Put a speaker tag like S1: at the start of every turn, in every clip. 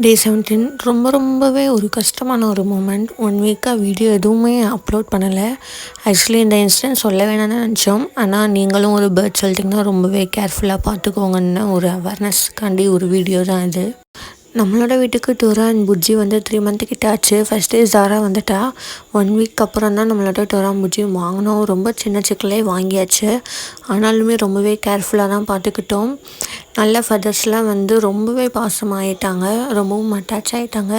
S1: டே 17 ரொம்பவே ஒரு கஷ்டமான ஒரு மூமெண்ட். 1 வீக்காக வீடியோ எதுவுமே அப்லோட் பண்ணலை. ஆக்சுவலி இந்த இன்சிடென்ட் சொல்ல வேணாம்னு நினச்சோம். ஆனால் நீங்களும் ஒரு பேர்ட் சொல்லிட்டிங்கன்னா ரொம்பவே கேர்ஃபுல்லாக பார்த்துக்கோங்கன்னு ஒரு அவேர்னஸ்க்காண்டி ஒரு வீடியோ தான் இது. நம்மளோட வீட்டுக்கு டோரா அண்ட் புஜ்ஜி வந்து 3 மந்த்து கிட்ட ஆச்சு. ஃபஸ்ட் டே ஜாரா வந்துட்டா. 1 வீக் அப்புறம் தான் நம்மளோட டோரா புஜ்ஜியும் வாங்கினோம். ரொம்ப சின்ன சிக்கலே வாங்கியாச்சு. ஆனாலுமே ரொம்பவே கேர்ஃபுல்லாக தான் பார்த்துக்கிட்டோம். நல்ல ஃபெதர்ஸ்லாம் வந்து ரொம்பவே பாசமாகிட்டாங்க, ரொம்பவும் அட்டாச் ஆகிட்டாங்க.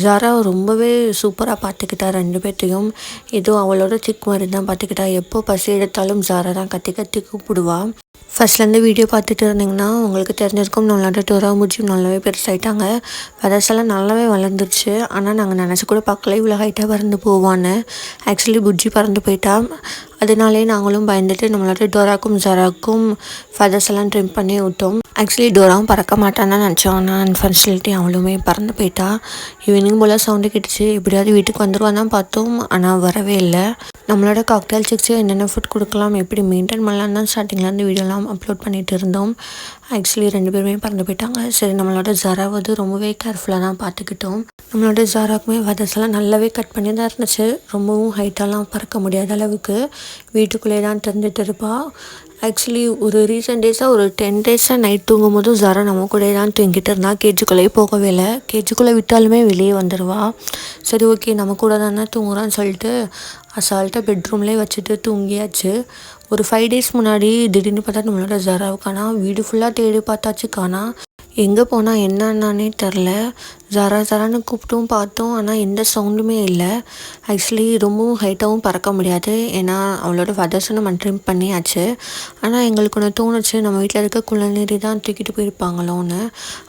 S1: ஜாரா ரொம்பவே சூப்பராக பார்த்துக்கிட்டா 2 பேர்த்தையும். ஏதோ அவளோட சிக் மாதிரி தான் பார்த்துக்கிட்டா. எப்போ பசி எடுத்தாலும் ஜாரா தான் கத்தி கத்தி கூப்பிடுவா. ஃபஸ்ட்லேருந்து வீடியோ பார்த்துட்டு இருந்தீங்கன்னா உங்களுக்கு தெரிஞ்சிருக்கும், நம்மளோட டோரா புஜ்ஜி நல்லாவே பெருசாகிட்டாங்க. ஃபெதர்ஸ் எல்லாம் நல்லாவே வளர்ந்துருச்சு. ஆனால் நாங்கள் நினச்சி கூட பார்க்கல இவ்வளோ ஹைட்டாக பறந்து போவான்னு. ஆக்சுவலி புஜ்ஜி பறந்து போயிட்டா. அதனாலே நாங்களும் பயந்துட்டு நம்மளோட டோராக்கும் ஜாராக்கும் ஃபெதர்ஸ் எல்லாம் ட்ரிம் பண்ணி விட்டோம். ஆக்சுவலி டோராவும் பறக்க மாட்டான்னு நினச்சோம். ஆனால் அன்ஃபார்ச்சுனேட்லி அவளுமே பறந்து போயிட்டா. ஈவினிங் போல் சவுண்டு கிட்டுச்சு. எப்படியாவது வீட்டுக்கு வந்துடுவான் தான் பார்த்தோம். ஆனால் வரவே இல்லை. நம்மளோட காக்டெயில் சிக்ஸு என்னென்ன ஃபுட் கொடுக்கலாம், எப்படி மெயின்டைன் பண்ணலாம் தான் ஸ்டார்டிங்லேருந்து வீடியோலாம் அப்லோட் பண்ணிகிட்டு இருந்தோம். ஆக்சுவலி 2 பேருமே பறந்து போயிட்டாங்க. சரி, நம்மளோட ஜாராவது ரொம்பவே கேர்ஃபுல்லாக தான் பார்த்துக்கிட்டோம். நம்மளோட ஜாராக்குமே வெதர்ஸ் எல்லாம் நல்லாவே கட் பண்ணி தான் இருந்துச்சு. ரொம்பவும் ஹைட்டாலாம் பறக்க முடியாத அளவுக்கு வீட்டுக்குள்ளே தான் தெரிஞ்சுட்டு இருப்பாள். ஆக்சுவலி ஒரு ரீசெண்ட் டேஸாக ஒரு 10 டேஸாக நைட் தூங்கும் போதும் ஜாரா நம்ம கூட தான் தூங்கிட்டு இருந்தால். கேஜுக்குள்ளேயே போகவே இல்லை. கேஜுக்குள்ளே விட்டாலுமே வெளியே வந்துடுவா. சரி, ஓகே, நம்ம கூட தானே தூங்குறான்னு சொல்லிட்டு அசால்ட்டாக பெட்ரூம்லேயே வச்சுட்டு தூங்கியாச்சு. ஒரு 5 டேஸ் முன்னாடி திடீர்னு பார்த்தா நம்மளோட ஜாராவை காணா. வீடு ஃபுல்லாக தேடி பார்த்தாச்சு, காணா. எங்கே போனால் என்னன்னானே தெரில. ஜாரான்னு கூப்பிட்டும் பார்த்தோம். ஆனால் எந்த சவுண்டுமே இல்லை. ஆக்சுவலி ரொம்பவும் ஹைட்டாகவும் பறக்க முடியாது. ஏன்னா அவளோட ஃபெதர்ஸை நம்ம ட்ரிம் பண்ணியாச்சு. ஆனால் எங்களுக்கு ஒன்று தோணுச்சு, நம்ம வீட்டில் இருக்க குள்ளநெறி தான் தூக்கிட்டு போயிருப்பாங்களோன்னு.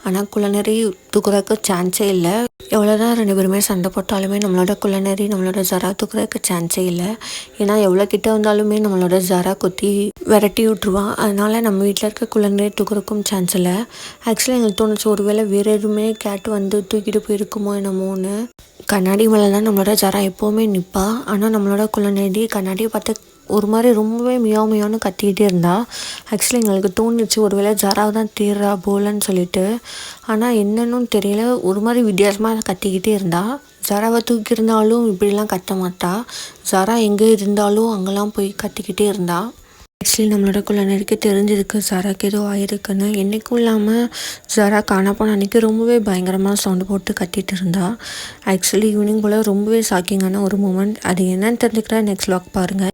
S1: ஆனால் குள்ளநெறி தூக்குறதுக்கு சான்ஸே இல்லை. எவ்வளோ தான் 2 பேருமே சண்டை போட்டாலுமே நம்மளோட குள்ளநெறி நம்மளோட ஜாரா தூக்குறதுக்கு சான்ஸே இல்லை. ஏன்னா எவ்வளோ கிட்ட வந்தாலுமே நம்மளோட ஜாரா கொத்தி விரட்டி விட்ருவான். அதனால் நம்ம வீட்டில் இருக்க குள்ளநெறி தூக்குறதுக்கும் சான்ஸ் இல்லை. ஆக்சுவலி எங்களுக்கு தோணுச்சு, ஒருவேளை வேறு எதுவுமே கேட்டு வந்து தூக்கிட்டு போயிருக்குமோ என்னமோன்னு. கண்ணாடி மேலே தான் நம்மளோட ஜாரா எப்போவுமே நிற்பா. ஆனால் நம்மளோட குள்ளநெறி கண்ணாடியை பார்த்து ஒரு மாதிரி ரொம்பவே மியான்னு கத்திக்கிட்டே இருந்தா. ஆக்சுவலி எங்களுக்கு தோணுச்சு, ஒருவேளை ஜாராவை தான் தேடுறா போலன்னு சொல்லிட்டு. ஆனால் என்னன்னு தெரியல, ஒரு மாதிரி வித்தியாசமாக கத்திக்கிட்டே இருந்தா. ஜாராவை தூக்கியிருந்தாலும் இப்படிலாம் கத்த மாட்டா. ஜாரா எங்கே இருந்தாலும் அங்கெல்லாம் போய் கத்திக்கிட்டே இருந்தா. ஆக்சுவலி நம்மளோட குள்ளநெறிக்கு தெரிஞ்சிருக்கு ஜாராக்கு ஏதோ ஆயிருக்குன்னு. என்றைக்கும் இல்லாமல் ஜாரா காணப்போன அன்றைக்கி ரொம்பவே பயங்கரமாக சவுண்டு போட்டு கத்திட்டு இருந்தா. ஆக்சுவலி ஈவினிங் போல் ரொம்பவே ஷாக்கிங்கான ஒரு மூமெண்ட். அது என்னன்னு தெரிஞ்சுக்கிற நெக்ஸ்ட் வ்ளாக் பாருங்கள்.